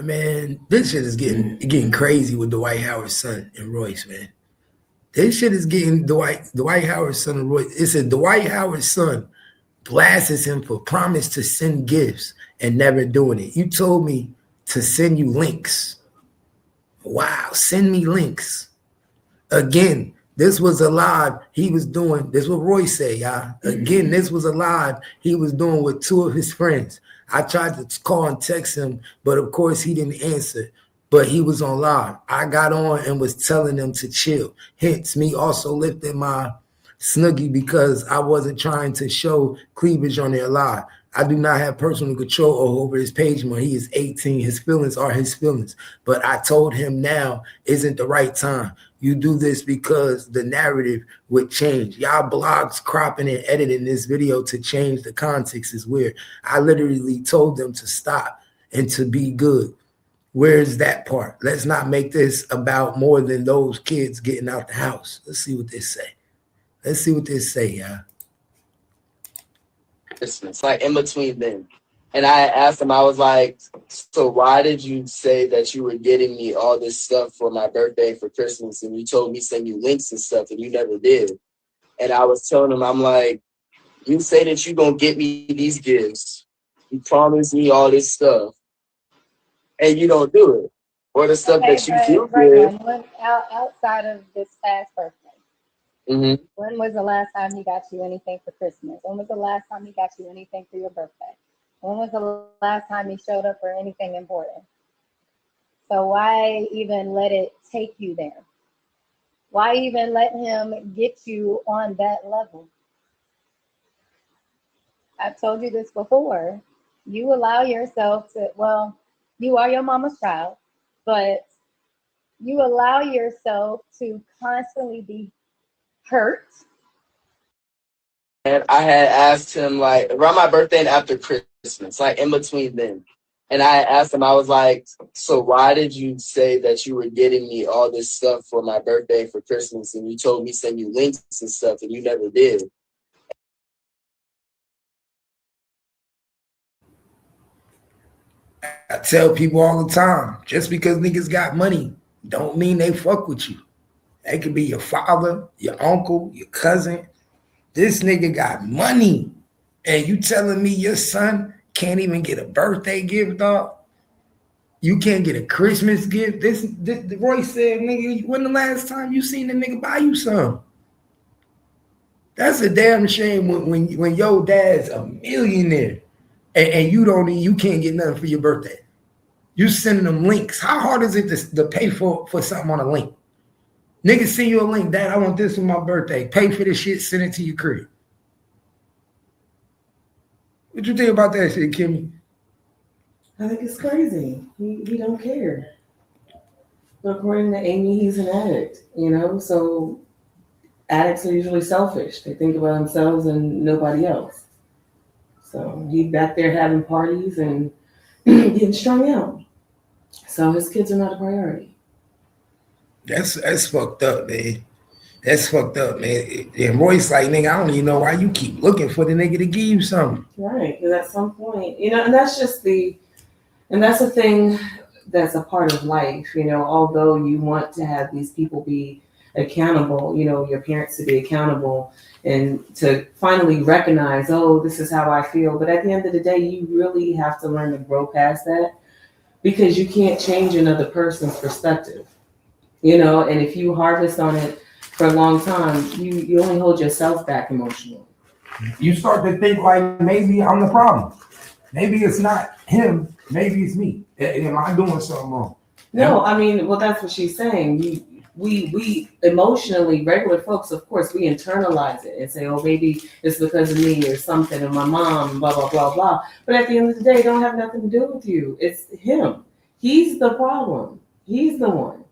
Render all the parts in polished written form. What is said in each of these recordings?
Man, this shit is getting crazy with Dewhite Howard's son and Royce, man. This shit is getting Dwight Howard's son and Royce. It said Dwight Howard's son blasts him for promise to send gifts and never doing it. You told me to send you links. Wow, send me links. Again, this was a lie he was doing. This is what Royce said, y'all. Again, this was a lie he was doing with two of his friends. I tried to call and text him, but of course he didn't answer. But he was on live. I got on and was telling them to chill. Hence, me also lifting my snuggie because I wasn't trying to show cleavage on their live. I do not have personal control over his page when he is 18. His feelings are his feelings. But I told him now isn't the right time. You do this because the narrative would change. Y'all blogs cropping and editing this video to change the context is weird. I literally told them to stop and to be good. Where's that part? Let's not make this about more than those kids getting out the house. Let's see what they say. Let's see what they say, y'all. Christmas, like in between them. And I asked him, I was like, so why did you say that you were getting me all this stuff for my birthday for Christmas? And you told me send you links and stuff and you never did. And I was telling him, I'm like, you say that you're going to get me these gifts. You promised me all this stuff and you don't do it. Or the stuff that you do give. Outside of this past birthday. Mm-hmm. When was the last time he got you anything for Christmas? When was the last time he got you anything for your birthday? When was the last time he showed up for anything important? So why even let it take you there? Why even let him get you on that level? I've told you this before. You allow yourself to, well, you are your mama's child, but you allow yourself to constantly be hurt. And I had asked him, like, around my birthday and after Christmas, like in between them. And I asked him, I was like, so why did you say that you were getting me all this stuff for my birthday for Christmas? And you told me send you links and stuff and you never did. I tell people all the time, just because niggas got money don't mean they fuck with you. They could be your father, your uncle, your cousin. This nigga got money. And you telling me your son can't even get a birthday gift, dog? You can't get a Christmas gift? This Royce said, nigga, when the last time you seen the nigga buy you some? That's a damn shame when your dad's a millionaire and you can't get nothing for your birthday. You sending them links. How hard is it to pay for something on a link? Niggas send you a link, Dad, I want this for my birthday. Pay for this shit, send it to your crib. What you think about that shit, Kimmy? I think it's crazy. He don't care. According to Amy, he's an addict, so addicts are usually selfish. They think about themselves and nobody else. So he back there having parties and getting strung out. So his kids are not a priority. That's fucked up, man. That's fucked up, man. And Royce like, nigga, I don't even know why you keep looking for the nigga to give you something. Right, because at some point, and that's a thing that's a part of life, although you want to have these people be accountable, your parents to be accountable and to finally recognize, oh, this is how I feel. But at the end of the day, you really have to learn to grow past that because you can't change another person's perspective, and if you harvest on it for a long time, you only hold yourself back emotionally. You start to think like maybe I'm the problem. Maybe it's not him. Maybe it's me. Am I doing something wrong? No, I mean, well, that's what she's saying. We emotionally, regular folks, of course, we internalize it and say, oh, maybe it's because of me or something, or my mom, blah, blah, blah, blah. But at the end of the day, it don't have nothing to do with you. It's him. He's the problem. He's the one.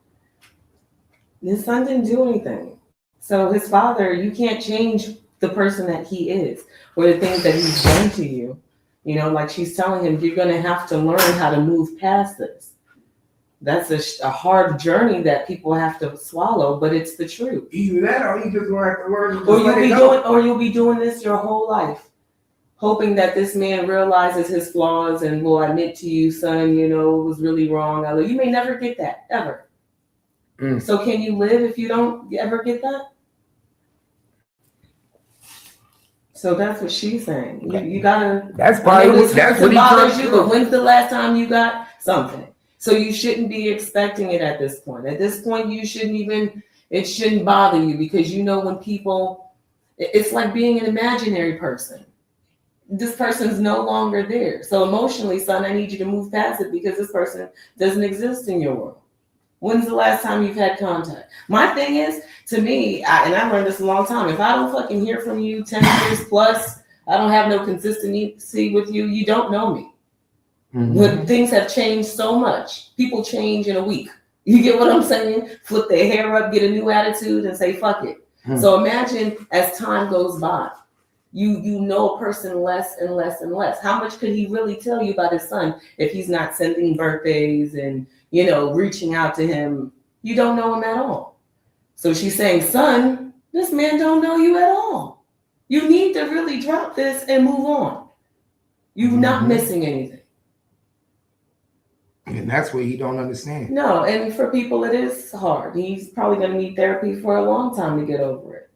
His son didn't do anything. So his father, you can't change the person that he is or the things that he's done to you. Like she's telling him, you're going to have to learn how to move past this. That's a hard journey that people have to swallow, but it's the truth. Either that or you just going to have to learn. Or you'll be doing this your whole life. hoping that this man realizes his flaws and will admit to you, son, you know, it was really wrong. You may never get that, ever. So can you live if you don't ever get that? So that's what she's saying. You gotta. That's probably that's what he bothers you. But when's the last time you got something? So you shouldn't be expecting it at this point. At this point, you shouldn't even. It shouldn't bother you because you know when people. It's like being an imaginary person. This person's no longer there. So emotionally, son, I need you to move past it because this person doesn't exist in your world. When's the last time you've had contact? My thing is, to me, and I learned this a long time, if I don't fucking hear from you 10 years plus, I don't have no consistency with you, you don't know me. When things have changed so much, people change in a week. You get what I'm saying? Flip their hair up, get a new attitude, and say, fuck it. So imagine as time goes by, you know a person less and less and less. How much could he really tell you about his son if he's not sending birthdays and, you know, reaching out to him? You don't know him at all. So she's saying, son, this man don't know you at all. You need to really drop this and move on. You're not missing anything. And that's what he don't understand. No, and for people it is hard. He's probably going to need therapy for a long time to get over it.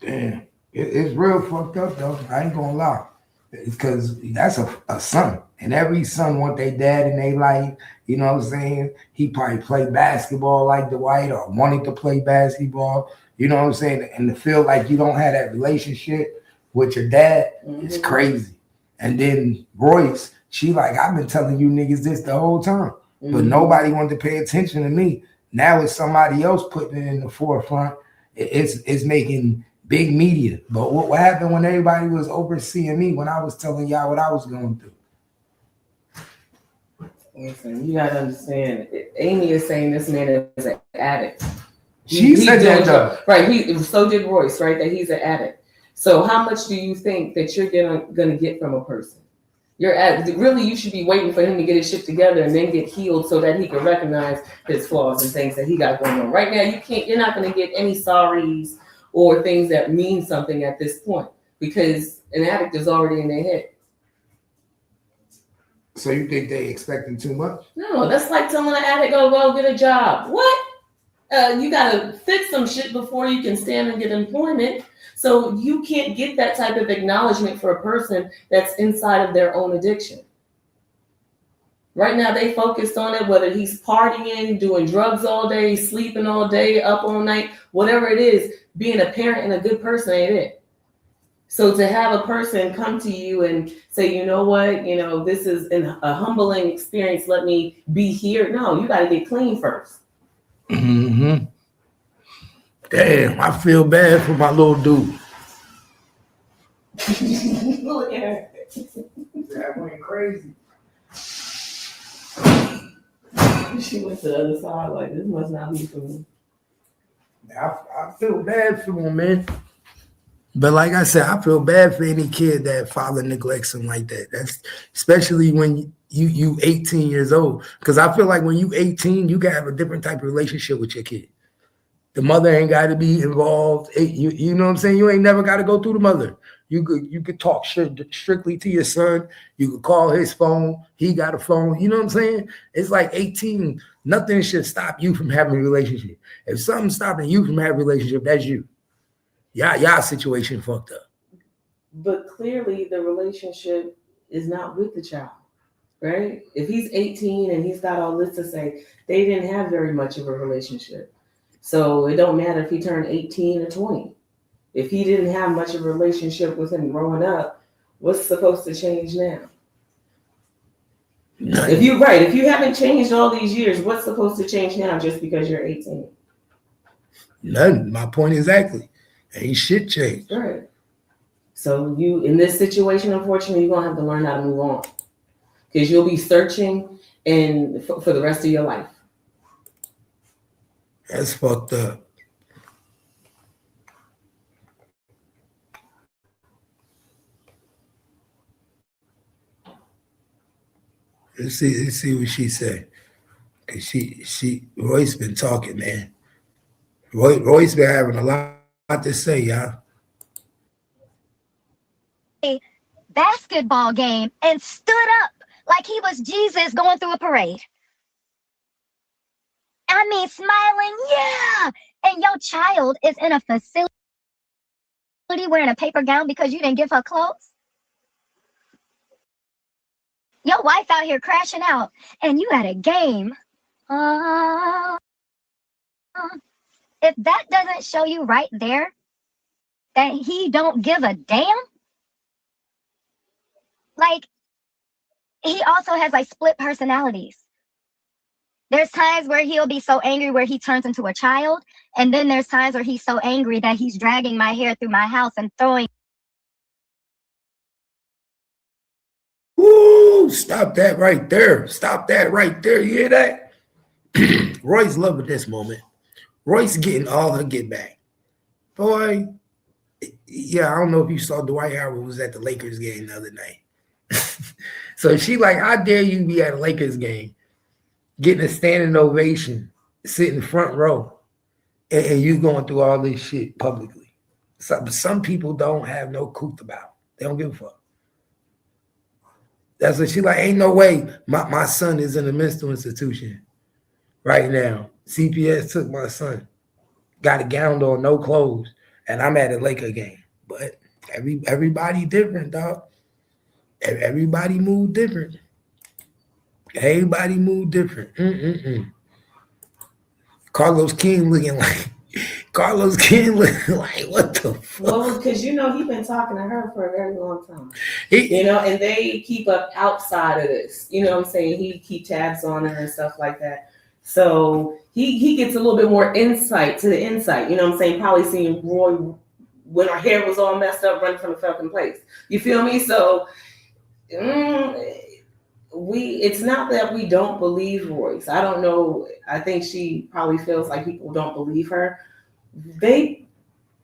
Damn. It's real fucked up, though. I ain't gonna lie. Because that's a son. And every son want their dad in their life. You know what I'm saying? He probably played basketball like Dwight or wanted to play basketball. You know what I'm saying? And to feel like you don't have that relationship with your dad is crazy. And then Royce, she like, I've been telling you niggas this the whole time. But nobody wanted to pay attention to me. Now it's somebody else putting it in the forefront. It's making big media. But what happened when everybody was overseeing me when I was telling y'all what I was going through? Listen, you gotta understand. Amy is saying this man is an addict. She said that though. Right. So did Royce, right? That he's an addict. So how much do you think that you're gonna get from a person? Really, you should be waiting for him to get his shit together and then get healed so that he can recognize his flaws and things that he got going on. Right now, you're not gonna get any sorries or things that mean something at this point because an addict is already in their head. So you think they expecting too much? No, that's like telling an addict, go get a job. What? You gotta fix some shit before you can stand and get employment. So you can't get that type of acknowledgement for a person that's inside of their own addiction. Right now, they focused on it, whether he's partying, doing drugs all day, sleeping all day, up all night, whatever it is, being a parent and a good person ain't it. So to have a person come to you and say, you know what, this is a humbling experience. Let me be here. No, you got to get clean first. Damn, I feel bad for my little dude. Look at her. That went crazy. She went to the other side like, this must not be for me. I feel bad for him, man. But like I said, I feel bad for any kid that father neglects him like that. That's especially when you 18 years old. Because I feel like when you 18, you got to have a different type of relationship with your kid. The mother ain't got to be involved. You know what I'm saying? You ain't never got to go through the mother. You could talk strictly to your son. You could call his phone. He got a phone. You know what I'm saying? It's like 18. Nothing should stop you from having a relationship. If something's stopping you from having a relationship, that's you. Y'all situation fucked up. But clearly the relationship is not with the child, right? If he's 18 and he's got all this to say, they didn't have very much of a relationship. So it don't matter if he turned 18 or 20. If he didn't have much of a relationship with him growing up, what's supposed to change now? Nothing. If you haven't changed all these years, what's supposed to change now just because you're 18? Nothing. My point exactly. Ain't shit changed. Right. So you, in this situation, unfortunately, you're gonna have to learn how to move on because you'll be searching and for the rest of your life. That's fucked up. Let's see what she said. Cause Royce been talking, man. Royce been having a lot to say, y'all. basketball game and stood up like he was Jesus going through a parade. I mean, smiling, yeah. And your child is in a facility wearing a paper gown because you didn't give her clothes. Your wife out here crashing out and you at a game. If that doesn't show you right there that he don't give a damn, like, he also has like split personalities. There's times where he'll be so angry where he turns into a child, and then there's times where he's so angry that he's dragging my hair through my house and throwing. Woo! Stop that right there. Stop that right there. You hear that? Royce loving this moment. Royce getting all her get back. Boy, yeah, I don't know if you saw Dwight Howard was at the Lakers game the other night. So she like, how dare you be at a Lakers game, getting a standing ovation, sitting front row, and you going through all this shit publicly. Some people don't have no couth about. They don't give a fuck. That's what she like, ain't no way my son is in a mental institution right now. CPS took my son, got a gown on, no clothes, and I'm at a Laker game. But everybody different, dog. Everybody move different. Everybody move different. Carlos King looking like what the fuck? Well, because he's been talking to her for a very long time. And they keep up outside of this. You know what I'm saying? He keep tabs on her and stuff like that. So he gets a little bit more insight to the insight. You know what I'm saying? Probably seeing Roy when her hair was all messed up running from the fucking place. You feel me? So it's not that we don't believe Royce. I don't know. I think she probably feels like people don't believe her. They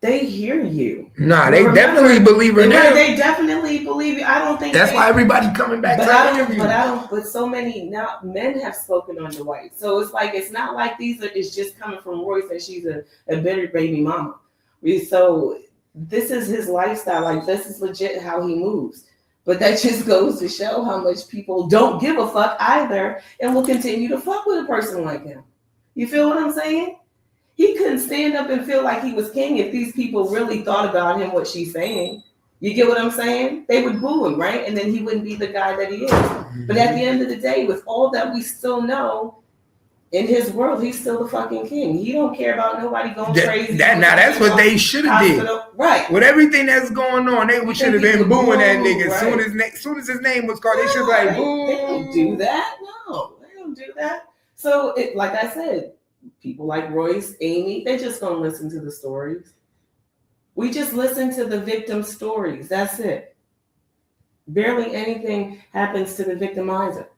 hear you. Nah, they definitely believe her now. They definitely believe you. I don't think that's why everybody coming back to the interview. But so many now men have spoken on Dwight. So it's not like it's just coming from Royce that she's a bitter baby mama. So this is his lifestyle. Like, this is legit how he moves. But that just goes to show how much people don't give a fuck either and will continue to fuck with a person like him. You feel what I'm saying? He couldn't stand up and feel like he was king if these people really thought about him, what she's saying. You get what I'm saying? They would boo him, right? And then he wouldn't be the guy that he is. But at the end of the day, with all that we still know, in his world, he's still the fucking king. He don't care about nobody going crazy. That's what they should have did. Right. With everything that's going on, they should have been booing that nigga. Right. As soon as his name was called, they should have like, boo. They don't do that. No, they don't do that. So, like I said, people like Royce, Amy, they just don't listen to the stories. We just listen to the victim stories. That's it. Barely anything happens to the victimizer.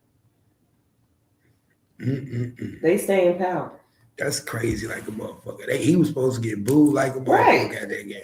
They stay in power. That's crazy like a motherfucker. He was supposed to get booed like a motherfucker at that game.